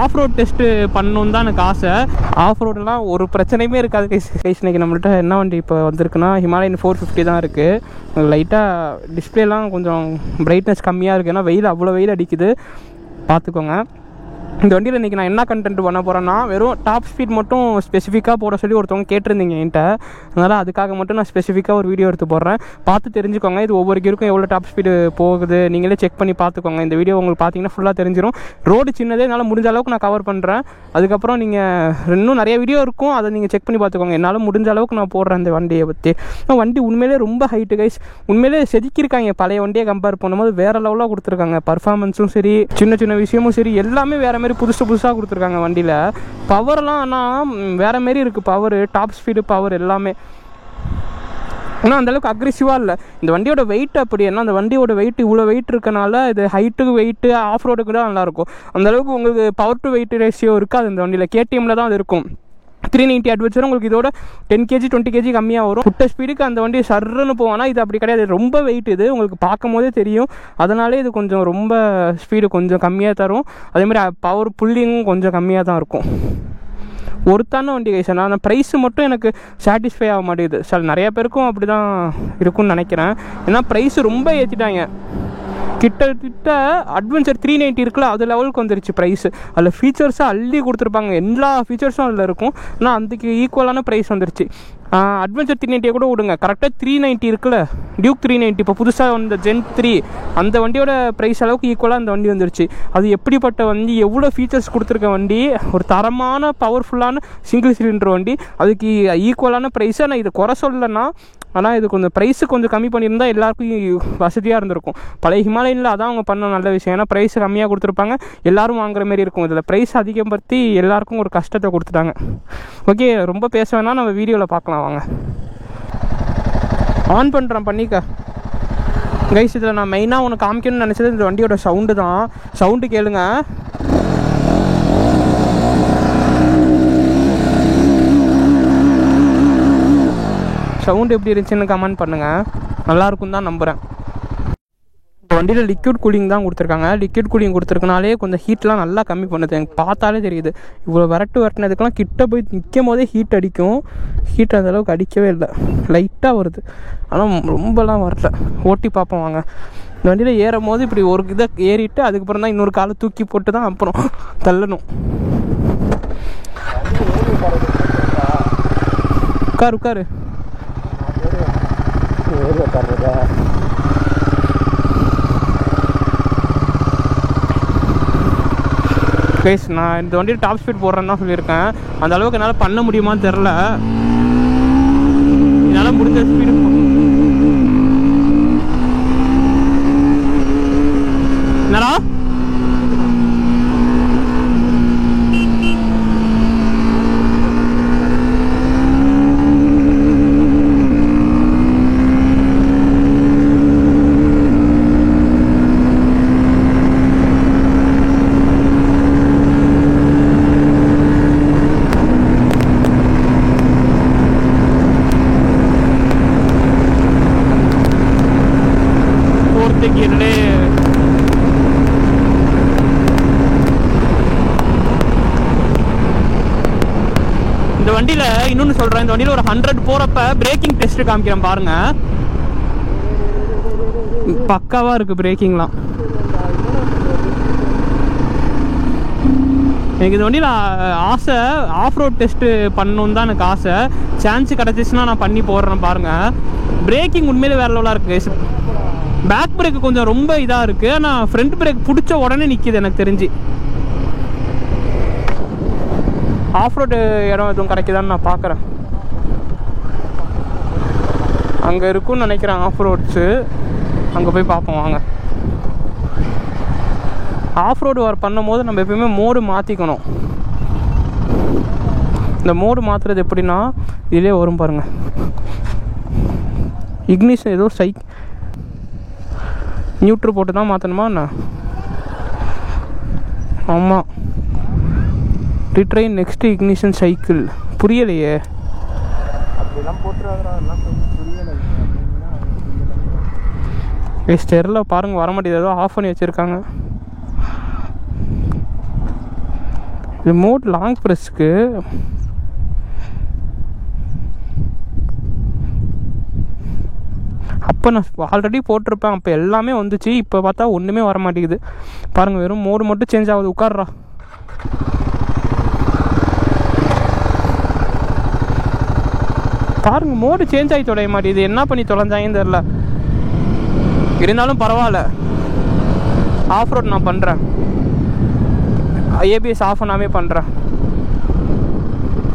Of road test பண்ணணுன்னு தான் எனக்கு ஆசை. ஆஃப் ரோடெலாம் ஒரு பிரச்சனையுமே இருக்காது கைஸ். இன்னைக்கு நம்மள்ட்ட என்ன வண்டி இப்போ வந்திருக்குன்னா ஹிமாலயன் 450 தான் இருக்குது. லைட்டாக டிஸ்பிளேலாம் கொஞ்சம் பிரைட்னஸ் கம்மியாக இருக்குது, ஏன்னா வெயில் அவ்வளோ வெயில் அடிக்குது, பார்த்துக்கோங்க. இந்த வண்டியில் இன்றைக்கி நான் என்ன கண்டென்ட் பண்ண போகிறேன்னா, வெறும் டாப் ஸ்பீட் மட்டும் ஸ்பெசிஃபிக்காக போட சொல்லி ஒருத்தவங்க கேட்டிருந்தீங்க என்கிட்ட. அதனால் அதுக்காக மட்டும் நான் ஸ்பெசிஃபிக்காக ஒரு வீடியோ எடுத்து போடுறேன், பார்த்து தெரிஞ்சுக்கோங்க. இது ஒவ்வொரு கியருக்கும் எவ்வளோ டாப் ஸ்பீடு போகுது நீங்களே செக் பண்ணி பார்த்துக்கோங்க. இந்த வீடியோ உங்களுக்கு பார்த்தீங்கன்னா ஃபுல்லாக தெரிஞ்சிடும். ரோடு சின்னதே, என்னால் முடிஞ்ச அளவுக்கு நான் கவர் பண்ணுறேன். அதுக்கப்புறம் நீங்கள் இன்னும் நிறைய வீடியோ இருக்கும், அதை நீங்கள் செக் பண்ணி பார்த்துக்கோங்க. என்னால் முடிஞ்ச அளவுக்கு நான் போடுறேன் இந்த வண்டியை பற்றி. வண்டி உண்மையிலே ரொம்ப ஹைட்டு கைஸ். உண்மையிலே செதுக்கியிருக்காங்க. பழைய வண்டியை கம்பேர் பண்ணும்போது வேறு லெவலாக கொடுத்துருக்காங்க. பர்ஃபார்மன்ஸும் சரி, சின்ன சின்ன விஷயமும் சரி, எல்லாமே வேறு மாதிரி புதுசாக கொடுத்துருக்காங்க வண்டியில். பவர்லாம் ஆனால் வேறு மாரி இருக்குது. பவர், டாப் ஸ்பீடு, பவர் எல்லாமே. ஆனால் அந்தளவுக்கு அக்ரெசிவாக இல்லை. இந்த வண்டியோட வெயிட் அப்படி, ஏன்னா அந்த வண்டியோட வெயிட் இவ்வளோ வெயிட் இருக்கனால இது ஹைட்டுக்கு வெயிட்டு ஆஃப் ரோடுக்கு தான் நல்லாயிருக்கும். அந்தளவுக்கு உங்களுக்கு பவர் டு வெயிட் ரேஷியோ இருக்காது இந்த வண்டியில். KTMல தான் அது இருக்கும். 390 அட்வென்ச்சர் உங்களுக்கு இதோட 10 kg 20 kg கம்மியாக வரும். புட்ட ஸ்பீடுக்கு அந்த வண்டி சர்ன்னு போவானா, இது அப்படி கிடையாது. ரொம்ப வெயிட், இது உங்களுக்கு பார்க்கும் போதே தெரியும். அதனாலே இது கொஞ்சம் ரொம்ப ஸ்பீடு கொஞ்சம் கம்மியாக தரும். அதேமாதிரி பவர் புல்லிங்கும் கொஞ்சம் கம்மியாக தான் இருக்கும். ஒருத்தான வண்டி கைஸ். ஆனால் ப்ரைஸ் மட்டும் எனக்கு சாட்டிஸ்ஃபை ஆக மாட்டேங்குது. சார் நிறையா பேருக்கும் அப்படி தான் இருக்கும்னு நினைக்கிறேன். ஏன்னா ப்ரைஸ் ரொம்ப ஏற்றிட்டாங்க. கிட்டத்தட்ட அட்வென்ச்சர் 390 இருக்குல்ல, அது லெவலுக்கு வந்துருச்சு ப்ரைஸு. அதில் ஃபீச்சர்ஸாக அள்ளி கொடுத்துருப்பாங்க, எல்லா ஃபீச்சர்ஸும் அதில் இருக்கும். ஆனால் அதுக்கு ஈக்குவலான ப்ரைஸ் வந்துருச்சு. அட்வென்ச்சர் 390 கூட விடுங்க, கரெக்டாக 390 இருக்குல்ல, டியூக் 390 இப்போ புதுசாக வந்த Gen 3 அந்த வண்டியோட ப்ரைஸ் அளவுக்கு ஈக்குவலாக அந்த வண்டி வந்துருச்சு. அது எப்படிப்பட்ட வண்டி, எவ்வளோ ஃபீச்சர்ஸ் கொடுத்துருக்க வண்டி, ஒரு தரமான பவர்ஃபுல்லான சிங்கிள் சிலிண்டர் வண்டி, அதுக்கு ஈக்குவலான ப்ரைஸு. ஆனால் இது குறை சொல்லலைன்னா, ஆனால் இது கொஞ்சம் ப்ரைஸு கொஞ்சம் கம்மி பண்ணியிருந்தால் எல்லாருக்கும் வசதியாக இருந்திருக்கும். பழைய ஹிமாலயனில் அதான் அவங்க பண்ண நல்ல விஷயம். ஏன்னா ப்ரைஸ் கம்மியாக கொடுத்துருப்பாங்க, எல்லோரும் வாங்குற மாதிரி இருக்கும். இதில் ப்ரைஸ் அதிகப்படுத்தி எல்லாருக்கும் ஒரு கஷ்டத்தை கொடுத்துட்டாங்க. ஓகே, ரொம்ப பேச வேணால் நம்ம வீடியோவில் பார்க்கலாம் வாங்க. ஆன் பண்ணுறேன், பண்ணிக்க கைஸ். இதில் நான் மெயினாக ஒன்று காமிக்கணும்னு நினச்சது இந்த வண்டியோட சவுண்டு தான். சவுண்டு கேளுங்க. சவுண்டு எப்படி இருந்துச்சுன்னு கமெண்ட் பண்ணுங்கள். நல்லாயிருக்கும் தான் நம்புகிறேன். இந்த வண்டியில் லிக்விட் கூலிங் தான் கொடுத்துருக்காங்க. லிக்விட் கூலிங் கொடுத்துருக்கனாலே கொஞ்சம் ஹீட்லாம் நல்லா கம்மி பண்ணுது. எனக்கு பார்த்தாலே தெரியுது. இவ்வளோ வரட்டுனதுக்கெல்லாம் கிட்ட போய் நிற்கும் போதே ஹீட் அடிக்கும். ஹீட் அந்தளவுக்கு அடிக்கவே இல்லை, லைட்டாக வருது. ஆனால் ரொம்பலாம் வரல. ஓட்டி பார்ப்போம் வாங்க. இந்த வண்டியில் ஏறும் போது இப்படி ஒரு இதை ஏறிட்டு அதுக்கப்புறம் தான் இன்னொரு காலை தூக்கி போட்டு தான் அப்புறம் தள்ளணும். உட்காரு கைஸ். நான் இந்த வண்டியில் டாப் ஸ்பீட் போடுறேன்னு தான் சொல்லியிருக்கேன். அந்த அளவுக்கு என்னால் பண்ண முடியுமான்னு தெரில. என்னால் முடிஞ்ச ஸ்பீடு என்னடா இந்த வண்டியில் இன்னொன்று சொல்கிறேன். இந்த வண்டியில் ஒரு 100 போகிறப்ப பிரேக்கிங் டெஸ்ட்டு காமிக்கிறேன் பாருங்கள். பக்காவாக இருக்குது பிரேக்கிங்லாம். எனக்கு இந்த வண்டியில் ஆசை ஆஃப் ரோட் டெஸ்ட்டு பண்ணணுன்னு தான் எனக்கு ஆசை. சான்ஸ் கிடச்சிச்சுன்னா நான் பண்ணி போடுறேன் பாருங்கள். பிரேக்கிங் உண்மையிலே வேறு லெவலாக இருக்குது. பேக் பிரேக்கு கொஞ்சம் ரொம்ப இதாக இருக்குது. ஆனால் ஃப்ரண்ட் பிரேக் பிடிச்ச உடனே நிற்கிது எனக்கு தெரிஞ்சு. ஆஃப் ரோடு இடம் எதுவும் கிடைக்குதான்னு நான் பார்க்குறேன். அங்கே இருக்குன்னு நினைக்கிறேன் ஆஃப் ரோட்ஸு. அங்கே போய் பார்ப்போம் வாங்க. ஆஃப் ரோடு பண்ணும் போது நம்ம எப்பயுமே மோடு மாற்றிக்கணும். இந்த மோடு மாற்றுறது எப்படின்னா இதிலே வரும் பாருங்கள். இக்னிஷன் ஏதோ நியூட்ரு போட்டு தான் மாற்றணுமா என்ன? ஆமாம், ரிட்ரைன் நெக்ஸ்ட் இக்னிஷன் சைக்கிள். புரியலையே. ஸ்டெரில் பாருங்கள் வர மாட்டேது, ஏதோ ஆஃப் பண்ணி வச்சுருக்காங்க. ரிமோட் லாங் ப்ரெஸ்க்கு அப்போ நான் ஆல்ரெடி போட்டிருப்பேன். அப்போ எல்லாமே வந்துச்சு. இப்போ பார்த்தா ஒன்றுமே வர மாட்டேங்குது பாருங்கள். வெறும் மோடு மட்டும் சேஞ்ச் ஆகுது. உட்கார்றா. பாருங்கள், மோடு சேஞ்ச் ஆகி தொலைய மாட்டேங்குது. என்ன பண்ணி தொலைஞ்சாங்கன்னு தெரில. இருந்தாலும் பரவாயில்ல, ஆஃப் ரோட் நான் பண்ணுறேன். ஏபிஎஸ் ஆஃப் பண்ணாமே பண்ணுறேன்.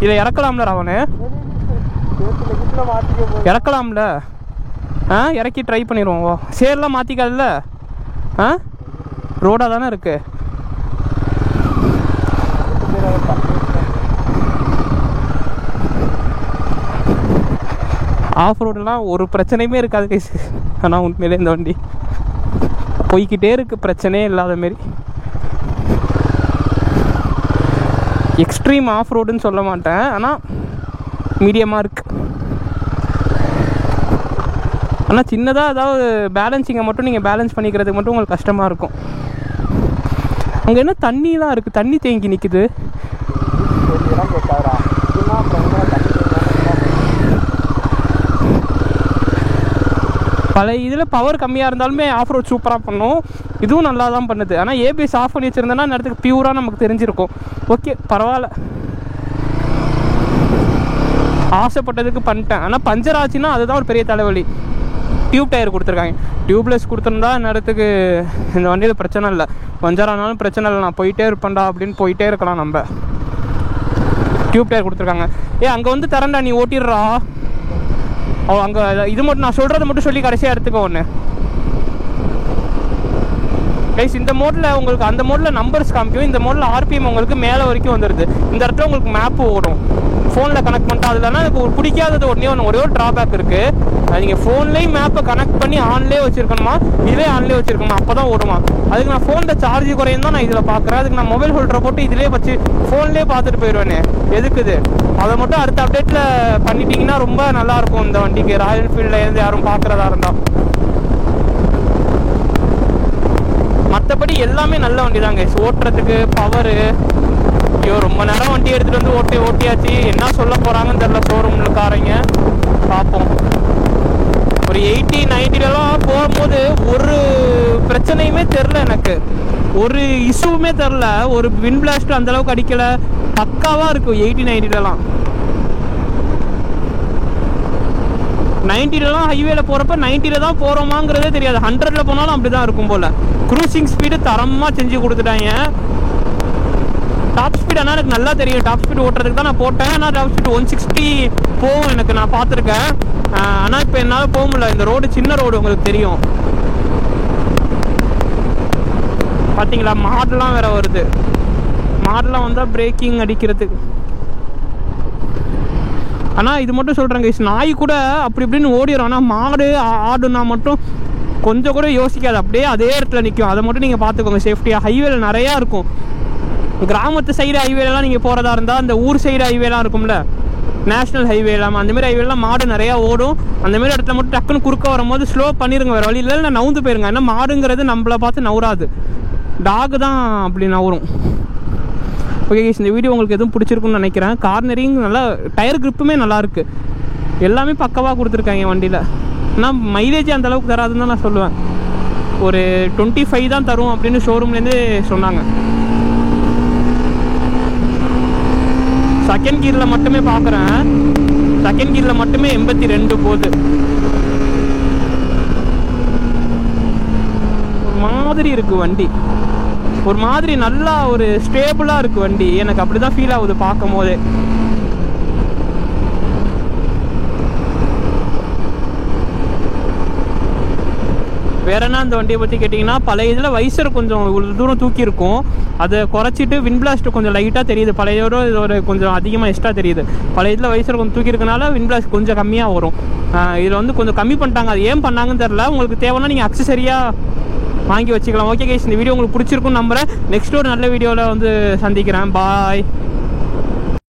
இதை இறக்கலாம்ல ராவனு? இறக்கலாம்ல? இறக்கி ட்ரை பண்ணிடுவோம். சேர்லாம் மாற்றிக்காதுல்ல? ரோடாக தானே இருக்கு. ஆஃப் ரோடெலாம் ஒரு பிரச்சனையுமே இருக்காது கைஸ். ஆனால் உண்மையிலே இந்த வண்டி போய்கிட்டே இருக்கு, பிரச்சனையே இல்லாத மாரி. எக்ஸ்ட்ரீம் ஆஃப் ரோடுன்னு சொல்ல மாட்டேன், ஆனால் மீடியமாக இருக்கு. ஆனால் சின்னதாக ஏதாவது பேலன்ஸிங்கை மட்டும் நீங்கள் பேலன்ஸ் பண்ணிக்கிறதுக்கு மட்டும் உங்களுக்கு கஷ்டமாக இருக்கும். அங்கே என்ன தண்ணிலாம் இருக்குது, தண்ணி தேங்கி நிற்குது. பழைய இதில் பவர் கம்மியாக இருந்தாலுமே ஆஃப் ரோட் சூப்பராக பண்ணும். இதுவும் நல்லா தான் பண்ணுது. ஆனால் ஏபிஎஸ் ஆஃப் பண்ணி வச்சுருந்தேன்னா அந்த இடத்துக்கு பியூராக நமக்கு தெரிஞ்சிருக்கும். ஓகே, பரவாயில்ல, ஆசைப்பட்டதுக்கு பண்ணிட்டேன். ஆனால் பஞ்சர் ஆச்சுன்னா அதுதான் ஒரு பெரிய தலைவலி. டியூப் டயர் கொடுத்துருக்காங்க. டியூப்லெஸ் கொடுத்துருந்தா இந்த இடத்துக்கு இந்த வண்டியில் பிரச்சனை இல்லை. பஞ்சர் ஆனாலும் பிரச்சனை இல்லை, நான் போயிட்டே இருப்பேன்டா அப்படின்னு போயிட்டே இருக்கலாம். நம்ம டியூப் டயர் கொடுத்துருக்காங்க. அங்கே வந்து தரேன்டா, நீ ஓட்டிடுறா. அங்கே இது மட்டும் நான் சொல்கிறத மட்டும் சொல்லி கடைசியாக எடுத்துக்கோ ஒன்று கைஸ். இந்த மோடில் உங்களுக்கு அந்த மோடில் நம்பர்ஸ் காமிக்கும். இந்த மோடில் ஆர்பிஎம் உங்களுக்கு மேலே வரைக்கும் வந்துடுது. இந்த இடத்துல உங்களுக்கு மேப்பு ஓடும். ஃபோனில் கனெக்ட் பண்ணிட்டா அதுலனா எனக்கு ஒரு பிடிக்காதது ஒரே ஒரு ட்ராபேக் இருக்குது. நீங்கள் ஃபோன்லேயும் மேப்பை கனெக்ட் பண்ணி ஆன்லேயே வச்சுருக்கணுமா, இதுவே ஆன்லேயே வச்சுருக்கணுமா, அப்போ தான் ஓடுமா. அதுக்கு நான் ஃபோனில் சார்ஜ் குறையும் தான் நான் இதில் பார்க்குறேன். அதுக்கு நான் மொபைல் ஹோல்டரை போட்டு இதிலே வச்சு ஃபோன்லேயே பார்த்துட்டு போயிடுவேனே, எதுக்குது. அதை மட்டும் அடுத்த அப்டேட்டில் பண்ணிட்டீங்கன்னா ரொம்ப நல்லாயிருக்கும் இந்த வண்டிக்கு. ராயல் என்ஃபீல்டில் இருந்து யாரும் பார்க்குறதா இருந்தால். மற்றபடி எல்லாமே நல்ல வண்டி தாங்க. ஓட்டுறதுக்கு பவரு. ஐயோ, ரொம்ப நேரம் வண்டி எடுத்துகிட்டு வந்து ஓட்டியாச்சு. என்ன சொல்ல போகிறாங்கன்னு தெரில ஷோரூமில் காரங்க. பார்ப்போம். ஒரு 80-90லாம் போகும்போது ஒரு பிரச்சனையுமே தெரில எனக்கு, ஒரு இஷ்யூவுமே தெரில. ஒரு விண்ட் பிளாஸ்ட் அந்தளவுக்கு அடிக்கலை, பக்காவாக இருக்கும் 80-90லாம். 90லாம் ஹைவேல போகிறப்ப 90ல் தான் போகிறோமாங்கிறதே தெரியாது. 100ல் போனாலும் அப்படி தான் இருக்கும் போல். க்ரூசிங் ஸ்பீடு தரமாக செஞ்சு கொடுத்துட்டாங்க. டாப் ஸ்பீட் ஆனால் எனக்கு நல்லா தெரியும். டாப் ஸ்பீட் ஓட்டுறதுக்கு தான் நான் போட்டேன். ஆனால் டாப் ஸ்பீட் 160 போகும் எனக்கு, நான் பார்த்துருக்கேன். ஆனால் இப்போ என்னால் போக முடியல. இந்த ரோடு சின்ன ரோடு, உங்களுக்கு தெரியும். பார்த்தீங்களா, மாடெலாம் வேறு வருது. மாடெலாம் வந்தால் பிரேக்கிங் அடிக்கிறதுக்கு. ஆனால் இது மட்டும் சொல்கிறேங்க, நாய் கூட அப்படி இப்படின்னு ஓடிடும். ஆனால் மாடு ஆடுனா மட்டும் கொஞ்சம் கூட யோசிக்காது, அப்படியே அதே இடத்துல நிற்கும். அதை மட்டும் நீங்கள் பார்த்துக்கோங்க சேஃப்டியாக. ஹைவேல நிறையா இருக்கும். கிராமத்து சைடு ஹைவேலாம் நீங்கள் போகிறதா இருந்தால், அந்த ஊர் சைடு ஹைவேலாம் இருக்கும்ல, நேஷ்னல் ஹைவே இல்லாமல் அந்தமாரி ஹைவேலாம் மாடு நிறையா ஓடும். அந்தமாரி இடத்துல மட்டும் டக்குன்னு குறுக்க வரும்போது ஸ்லோ பண்ணிடுங்க, வேறு வழி இல்லை. நான் நவுந்து போயிருங்க. ஏன்னா மாடுங்கிறது நம்மளை பார்த்து நவுறாது, டாகு தான் அப்படி நவரும். ஓகே கைஸ், இந்த வீடியோ உங்களுக்கு எதுவும் பிடிச்சிருக்குன்னு நினைக்கிறேன். கார்னரிங் நல்லா, டயர் கிரிப்புமே நல்லாயிருக்கு, எல்லாமே பக்கவாக கொடுத்துருக்காங்க வண்டியில். ஆனால் மைலேஜ் அந்த அளவுக்கு தராதுன்னு தான் நான் சொல்லுவேன். ஒரு 25 தான் தரும் அப்படின்னு ஷோரூம்லேருந்து சொன்னாங்க. செகண்ட் கியரில் மட்டுமே பார்க்குறேன். செகண்ட் கியரில் மட்டுமே 82 போகுது. ஒரு மாதிரி இருக்குது வண்டி, ஒரு மாதிரி நல்லா ஒரு ஸ்டேபிளாக இருக்குது வண்டி. எனக்கு அப்படி தான் ஃபீல் ஆகுது பார்க்கும் போதே. வேற என்ன அந்த வண்டியை பற்றி கேட்டிங்கன்னா, பழைய இதில் வைசர் கொஞ்சம் இவ்வளோ தூரம் தூக்கி இருக்கும், அதை குறைச்சிட்டு விண்ட் பிளாஸ்ட் கொஞ்சம் லைட்டாக தெரியுது. பழையோட இதோட கொஞ்சம் அதிகமாக எக்ஸ்ட்ரா தெரியுது. பழைய இதில் வைசர் கொஞ்சம் தூக்கி இருக்கனால விண்ட் பிளாஸ்ட் கொஞ்சம் கம்மியாக வரும். இதில் வந்து கொஞ்சம் கம்மி பண்ணிட்டாங்க. அது ஏன் பண்ணாங்கன்னு தெரில. உங்களுக்கு தேவைன்னா நீங்கள் அக்சசரியாக வாங்கி வச்சுக்கலாம். ஓகே கைஸ், இந்த வீடியோ உங்களுக்கு பிடிச்சிருக்குன்னு நம்புகிறேன். நெக்ஸ்ட் ஒரு நல்ல வீடியோவில் வந்து சந்திக்கிறேன். பாய்.